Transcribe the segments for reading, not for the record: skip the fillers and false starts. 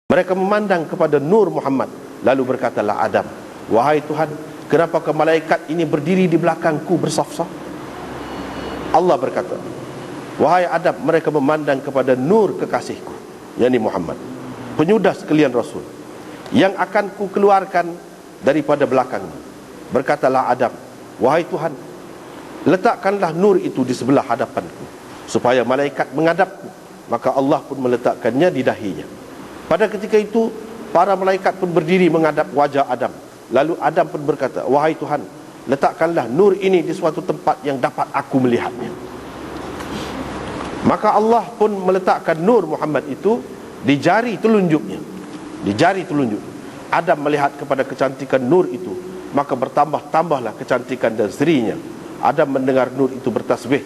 Mereka memandang kepada nur Muhammad, lalu berkatalah Adam, "Wahai Tuhan, kenapakah malaikat ini berdiri di belakangku bersaf-saf?" Allah berkata, "Wahai Adam, mereka memandang kepada nur kekasihku, yakni Muhammad, penyudah sekalian Rasul, yang akan ku keluarkan daripada belakangnya." Berkatalah Adam, "Wahai Tuhan, letakkanlah nur itu di sebelah hadapanku, supaya malaikat menghadapku." Maka Allah pun meletakkannya di dahinya. Pada ketika itu, para malaikat pun berdiri menghadap wajah Adam. Lalu Adam pun berkata, "Wahai Tuhan, letakkanlah nur ini di suatu tempat yang dapat aku melihatnya." Maka Allah pun meletakkan nur Muhammad itu di jari telunjuknya. Di jari telunjuk Adam melihat kepada kecantikan nur itu, maka bertambah-tambahlah kecantikan dan serinya. Adam mendengar nur itu bertasbih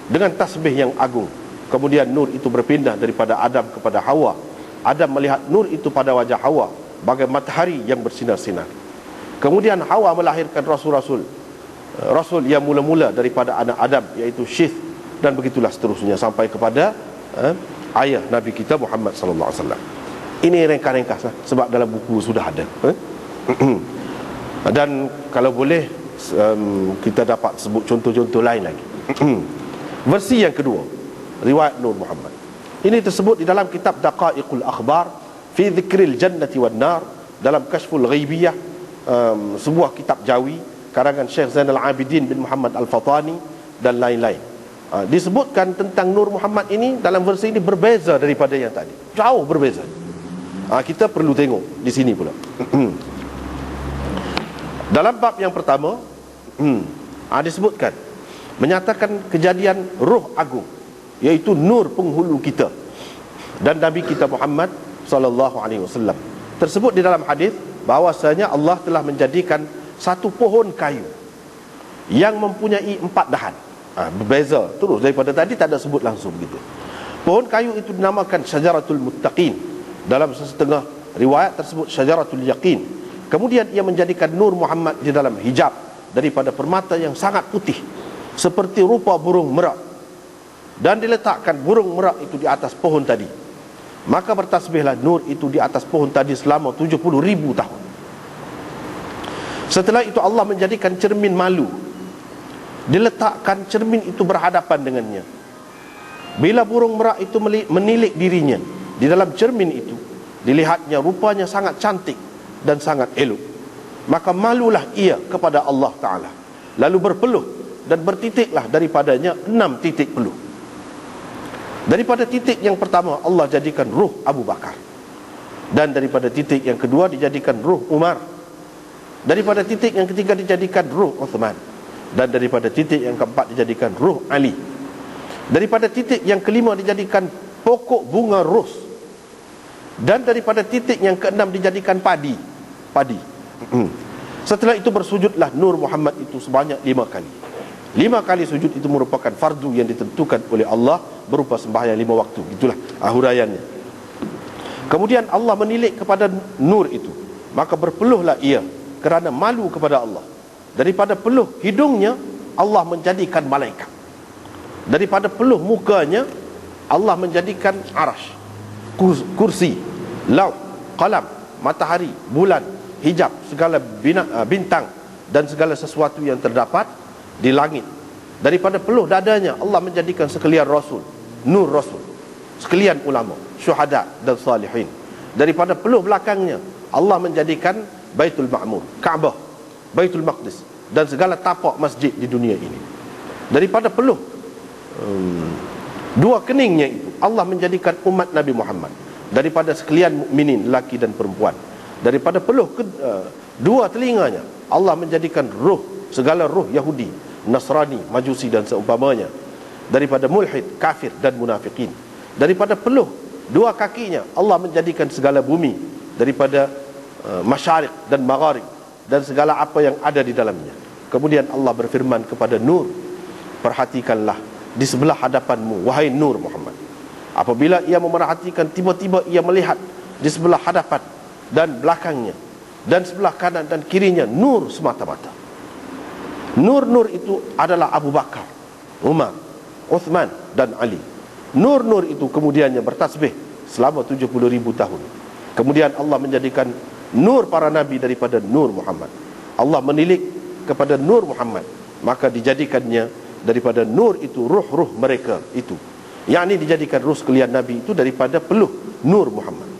dengan tasbih yang agung. Kemudian nur itu berpindah daripada Adam kepada Hawa. Adam melihat nur itu pada wajah Hawa bagai matahari yang bersinar-sinar. Kemudian Hawa melahirkan rasul-rasul, rasul yang mula-mula daripada anak Adam, iaitu Syith, dan begitulah seterusnya sampai kepada ayah Nabi kita Muhammad sallallahu alaihi wasallam. Ini ringkas-ringkas sebab dalam buku sudah ada. Dan kalau boleh kita dapat sebut contoh-contoh lain lagi. Versi yang kedua, riwayat Nur Muhammad. Ini tersebut di dalam kitab Daqaiqul Akhbar fi Dzikril Jannati wan Nar, dalam Kashful Ghaibiyah, sebuah kitab Jawi karangan Syekh Zainal Abidin bin Muhammad Al-Fatani dan lain-lain. Disebutkan tentang Nur Muhammad ini dalam versi ini berbeza daripada yang tadi, jauh berbeza. Kita perlu tengok di sini pula. Dalam bab yang pertama disebutkan, menyatakan kejadian Ruh Agung, iaitu nur penghulu kita dan Nabi kita Muhammad sallallahu alaihi wasallam. Tersebut di dalam hadis bahwasanya Allah telah menjadikan satu pohon kayu yang mempunyai 4 dahan. Berbeza terus daripada tadi, tak ada sebut langsung begitu. Pohon kayu itu dinamakan Syajaratul Muttaqin. Dalam setengah riwayat tersebut Syajaratul Yaqin. Kemudian ia menjadikan nur Muhammad di dalam hijab daripada permata yang sangat putih seperti rupa burung merak, dan diletakkan burung merak itu di atas pohon tadi. Maka bertasbihlah nur itu di atas pohon tadi selama 70,000 tahun. Setelah itu Allah menjadikan cermin malu, diletakkan cermin itu berhadapan dengannya. Bila burung merak itu menilik dirinya di dalam cermin itu, dilihatnya rupanya sangat cantik dan sangat elok. Maka malulah ia kepada Allah Ta'ala, lalu berpeluh dan bertitiklah daripadanya 6 titik peluh. Daripada titik yang pertama Allah jadikan ruh Abu Bakar, dan daripada titik yang kedua dijadikan ruh Umar, daripada titik yang ketiga dijadikan ruh Uthman, dan daripada titik yang keempat dijadikan ruh Ali, daripada titik yang kelima dijadikan pokok bunga ros, dan daripada titik yang keenam dijadikan padi. Setelah itu bersujudlah nur Muhammad itu sebanyak 5 kali. 5 kali sujud itu merupakan fardu yang ditentukan oleh Allah berupa sembahyang 5 waktu. Itulah huraiannya. Kemudian Allah menilik kepada nur itu, maka berpeluhlah ia kerana malu kepada Allah. Daripada peluh hidungnya Allah menjadikan malaikat. Daripada peluh mukanya Allah menjadikan arash, kursi, lauh, qalam, matahari, bulan, hijab, segala bintang dan segala sesuatu yang terdapat di langit. Daripada peluh dadanya Allah menjadikan sekalian rasul, nur rasul, sekalian ulama, syuhada dan salihin. Daripada peluh belakangnya Allah menjadikan Baitul Ma'mur, Kaabah, Baitul Maqdis dan segala tapak masjid di dunia ini. Daripada peluh 2 keningnya itu Allah menjadikan umat Nabi Muhammad. Daripada sekalian mukminin lelaki dan perempuan. Daripada peluh 2 telinganya Allah menjadikan segala ruh Yahudi, Nasrani, Majusi dan seumpamanya. Daripada mulhid, kafir dan munafikin. Daripada peluh 2 kakinya Allah menjadikan segala bumi, daripada masyariq dan magharib dan segala apa yang ada di dalamnya. Kemudian Allah berfirman kepada nur, "Perhatikanlah di sebelah hadapanmu, wahai nur Muhammad." Apabila ia memerhatikan, tiba-tiba ia melihat di sebelah hadapan dan belakangnya dan sebelah kanan dan kirinya nur semata-mata. Nur-nur itu adalah Abu Bakar, Umar, Uthman dan Ali. Nur-nur itu kemudiannya bertasbih selama 70,000 tahun. Kemudian Allah menjadikan nur para nabi daripada nur Muhammad. Allah menilik kepada nur Muhammad, maka dijadikannya daripada nur itu ruh-ruh mereka itu, yakni dijadikan ruh sekalian nabi itu daripada peluh nur Muhammad.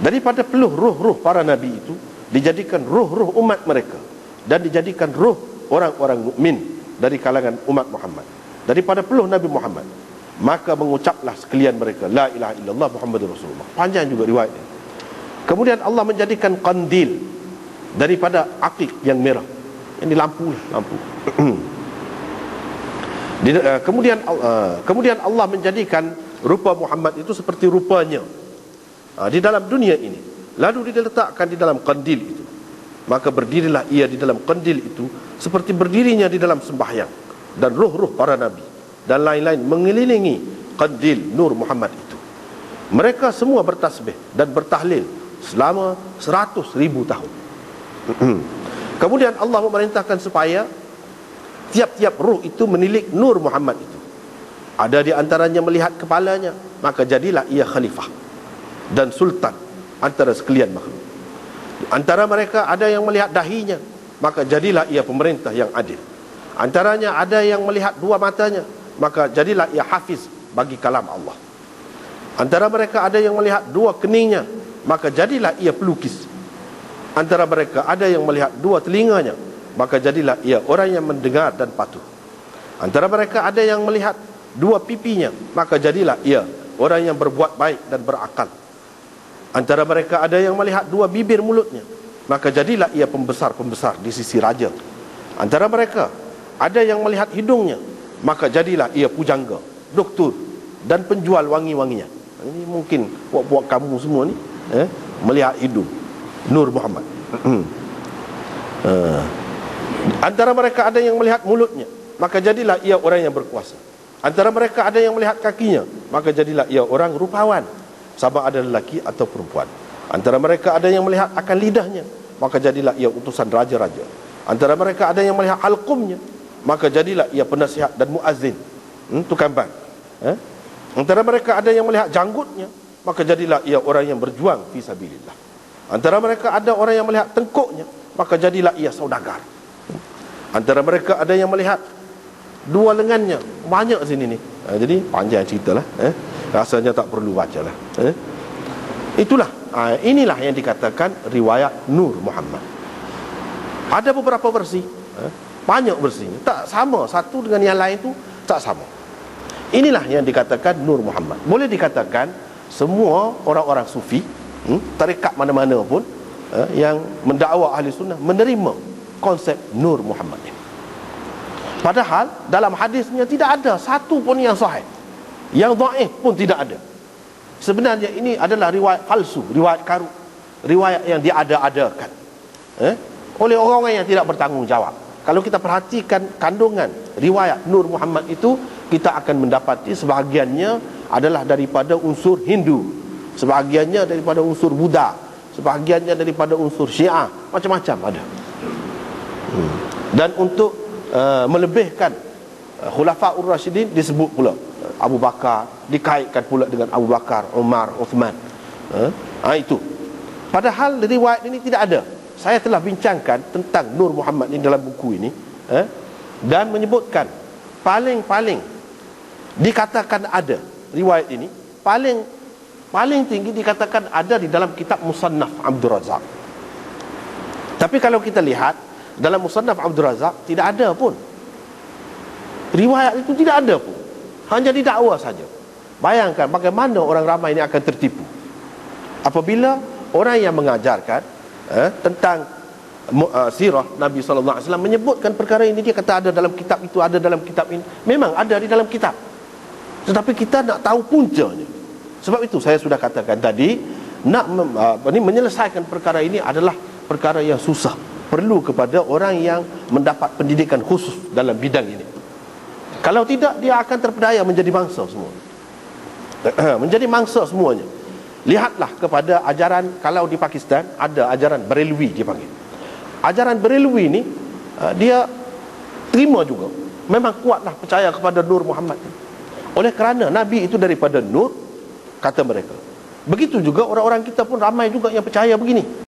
Daripada peluh ruh-ruh para nabi itu dijadikan ruh-ruh umat mereka, dan dijadikan ruh orang-orang mukmin dari kalangan umat Muhammad. Daripada peluh Nabi Muhammad, maka mengucaplah sekalian mereka la ilaha illallah Muhammadur Rasulullah. Panjang juga riwayat ini. Kemudian Allah menjadikan kandil daripada aqiq yang merah. Ini lampu. Kemudian Allah menjadikan rupa Muhammad itu seperti rupanya di dalam dunia ini. Lalu diletakkan di dalam kandil itu. Maka berdirilah ia di dalam kandil itu seperti berdirinya di dalam sembahyang. Dan ruh-ruh para nabi dan lain-lain mengelilingi kandil nur Muhammad itu. Mereka semua bertasbih dan bertahlil selama 100,000 tahun. Kemudian Allah memerintahkan supaya tiap-tiap ruh itu menilik nur Muhammad itu. Ada di antaranya melihat kepalanya, maka jadilah ia khalifah dan sultan antara sekalian makhluk. Antara mereka ada yang melihat dahinya, maka jadilah ia pemerintah yang adil. Antaranya ada yang melihat dua matanya, maka jadilah ia hafiz bagi kalam Allah. Antara mereka ada yang melihat dua keningnya, maka jadilah ia pelukis. Antara mereka ada yang melihat dua telinganya, maka jadilah ia orang yang mendengar dan patuh. Antara mereka ada yang melihat dua pipinya, maka jadilah ia orang yang berbuat baik dan berakal. Antara mereka ada yang melihat dua bibir mulutnya, maka jadilah ia pembesar-pembesar di sisi raja. Antara mereka ada yang melihat hidungnya, maka jadilah ia pujangga, doktor dan penjual wangi-wangian. Ini mungkin buat kamu semua ni melihat hidung nur Muhammad. Antara mereka ada yang melihat mulutnya, maka jadilah ia orang yang berkuasa. Antara mereka ada yang melihat kakinya, maka jadilah ia orang rupawan, sama ada lelaki atau perempuan. Antara mereka ada yang melihat akan lidahnya, maka jadilah ia utusan raja-raja. Antara mereka ada yang melihat halqumnya, maka jadilah ia penasihat dan muazzin, tukang bang. Antara mereka ada yang melihat janggutnya, maka jadilah ia orang yang berjuang fi sabilillah. Antara mereka ada orang yang melihat tengkuknya, maka jadilah ia saudagar. Antara mereka ada yang melihat dua lengannya. Banyak sini ni. Jadi panjang ceritalah. Rasanya tak perlu bacalah. Itulah. Inilah yang dikatakan riwayat Nur Muhammad. Ada beberapa versi. Banyak versinya. Tak sama. Satu dengan yang lain tu tak sama. Inilah yang dikatakan Nur Muhammad. Boleh dikatakan semua orang-orang sufi, tarekat mana-mana pun, yang mendakwa ahli sunnah menerima konsep Nur Muhammad ini. Padahal dalam hadisnya tidak ada satu pun yang sahih. Yang dhaif pun tidak ada. Sebenarnya ini adalah riwayat palsu, riwayat karu, riwayat yang diada-adakan oleh orang-orang yang tidak bertanggungjawab. Kalau kita perhatikan kandungan riwayat Nur Muhammad itu, kita akan mendapati sebahagiannya adalah daripada unsur Hindu, sebahagiannya daripada unsur Buddha, sebahagiannya daripada unsur Syiah, macam-macam ada. Dan untuk melebihkan Khulafaur Rasyidin disebut pula Abu Bakar, dikaitkan pula dengan Abu Bakar, Umar, Uthman. Itu. Padahal riwayat ini tidak ada. Saya telah bincangkan tentang Nur Muhammad ini dalam buku ini, dan menyebutkan paling dikatakan ada riwayat ini, paling tinggi dikatakan ada di dalam kitab Musannaf Abdul Razak. Tapi kalau kita lihat dalam Musannaf Abdul Razak tidak ada pun. Riwayat itu tidak ada pun. Hanya didakwa saja. Bayangkan bagaimana orang ramai ini akan tertipu apabila orang yang mengajarkan tentang sirah Nabi SAW menyebutkan perkara ini, dia kata ada dalam kitab itu, ada dalam kitab ini. Memang ada di dalam kitab, tetapi kita nak tahu puncanya. Sebab itu saya sudah katakan tadi, nak menyelesaikan perkara ini adalah perkara yang susah. Perlu kepada orang yang mendapat pendidikan khusus dalam bidang ini. Kalau tidak, dia akan terpedaya menjadi mangsa semua. Menjadi mangsa semuanya. Lihatlah kepada ajaran, kalau di Pakistan ada ajaran Barelwi dipanggil. Ajaran Barelwi ni dia terima juga. Memang kuatlah percaya kepada Nur Muhammad. Oleh kerana Nabi itu daripada Nur, kata mereka, Begitu juga orang-orang kita pun ramai juga yang percaya begini.